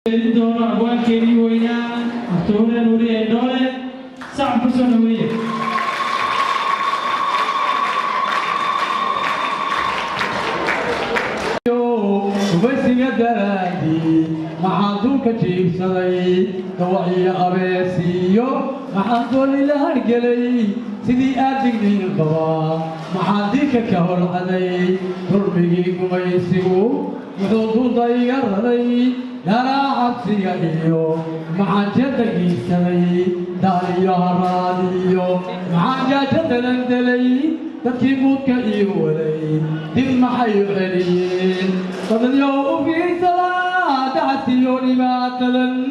دون أبوان كيني وينا أختونا نوري إندولة صعب بسون نوري وبسيق الدرادي محاضوك جيب صدي توعي أبسيو محاضول الهرقلي سيدي آدقني القوا محاضيك كهول عدي تربيك ميسيو وحوضو ضيقر لي يرى عبسي إيو مع جدك سلي داليو هراديو مع جدك لندلي تكيبوك إيو لي دم حيو عليين قد اليوم في صلاة عسيو لباتلا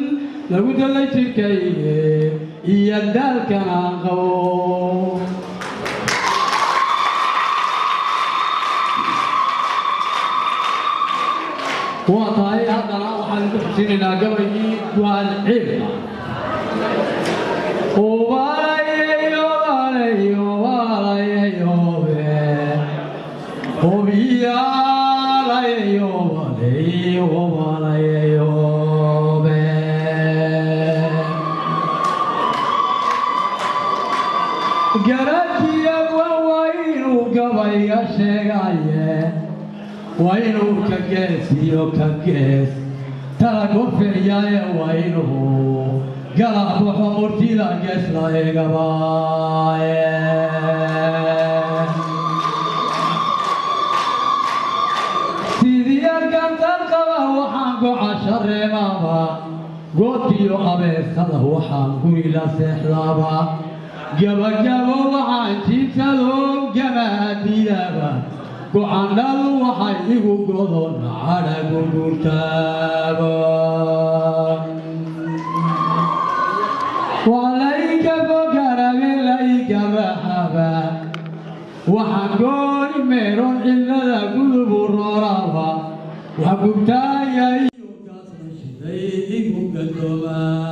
لو دليت الكيه إيادالك ناقو وطاي هذا راح نحسن إلى قبله والعلم وينو كجس يو كجس ترى كفر يا وينو قلب وحمرتي لا جس لا يقباي سيدي أرقام تلقى وحنقو عشر ماما قوتي أبي خله وحنقو إلى سحلابا جبا وحنتي سلوم جمادي لابا وعنال وحي وقضون على قدرتابا وعليك فكر بليك مرحبا وحقول ميرون إلا قلب الرابا وحقبتا يا يوكا سنشدي وقدوما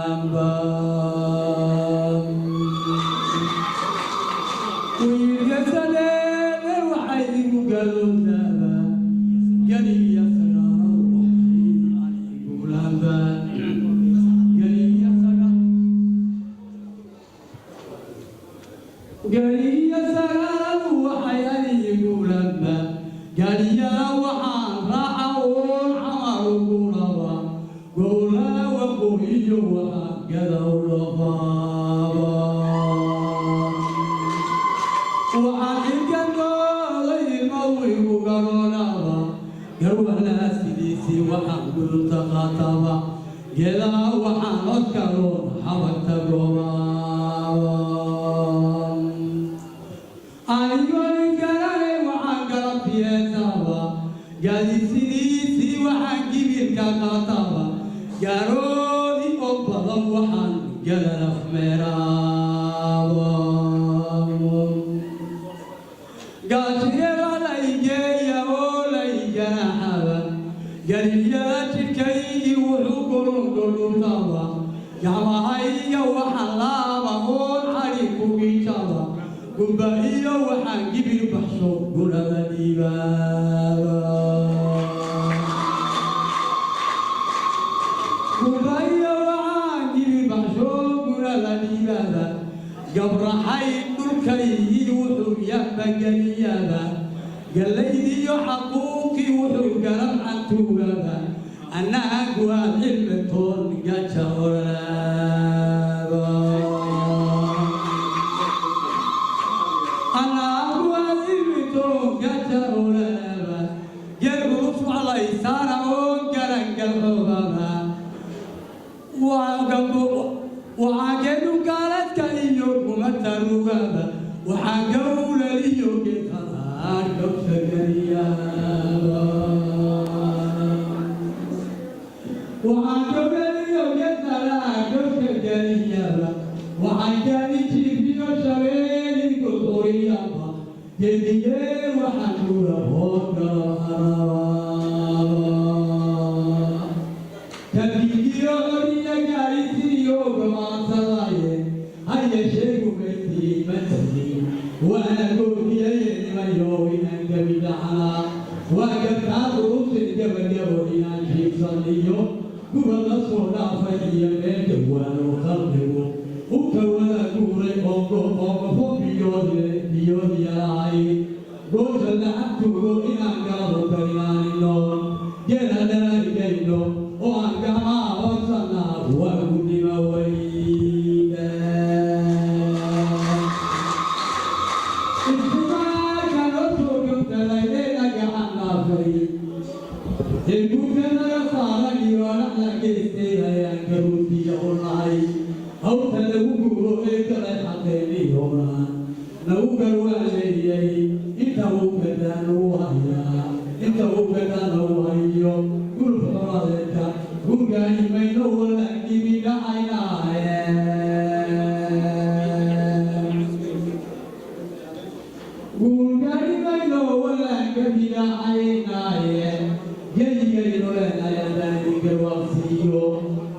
kuwa soo dhaafay iyo meelka waano qalbigu u kawada guuray oo biyoodyahay goosha lacagtugo inaan galado kaynaanino geeladanaygayno oo aan gacmaa hoosannaa waa gudnima weyne istimaarkano soo gogtalayneena gacan dhaafay eegukanaga saaran iyo anaxla geystay ayaan garuutiya u nahay hawta lagu guuro ee kale xaqeeniyoona nagu garwaaleeyay inta uu gadaan uu hayaa inta uu gadaan uu hayo gulfaradeedka gurgaayimayno walaagimi dhacaynaaye gurgaayimayno walaagami dhacaynaaye geligayno leenayadani garwaaqsiiyo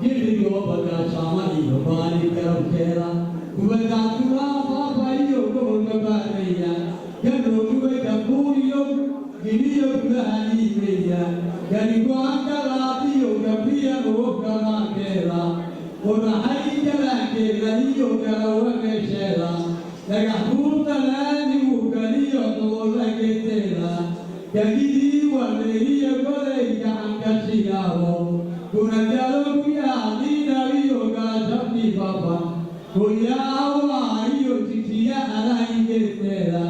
jirigoo bagaashaama iyo baali garabkeeda kubadaatulaafaafaiyo gobolka baaraya gadhowduwayka kuuriyo giliyo gudahaniimeya garigo-aanka laadiyo gabriya uogalaankeeda qoraxay galaankeeda iyo galawageesheeda dhagax buurta laanigu galiyo doolageeteeda gagidii waleeriyo goday gacankashigaabo kunagalo kuyaadiinawiyo gaashabnifafa goyaawa iyo jisiya alaayigeeteeda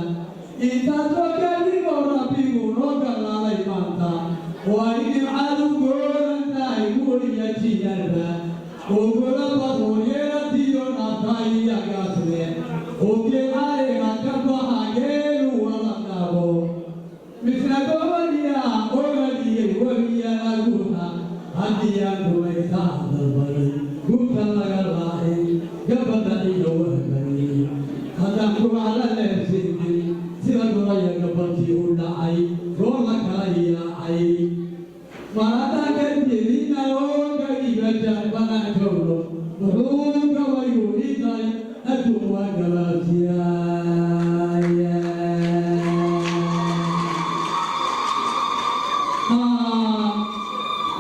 intaasoo kaligoo rabbigu noo galaalay maanta waa idimcadu gooran tahay guuriya jiyarba oo golaba hooyeeratiyo naftayiyagaasne oo geecareega ka baxa geelu wada dhabo misna goboliya ogadiyey weliya laguna haddiyaan gumaysaa dalbaday gurta laga laacay gabadha iyo wahbari haddaan kuwacla leebsinin sida goraya gabadhii u dhacay goor la kala yaacay maradaa garjelina oo gagibajan banaankowlo wuxuu gabayu dhintay adduun waa gabaabsiyaaya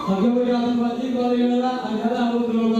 gabaygaas waa ii baryada agadaha u dooga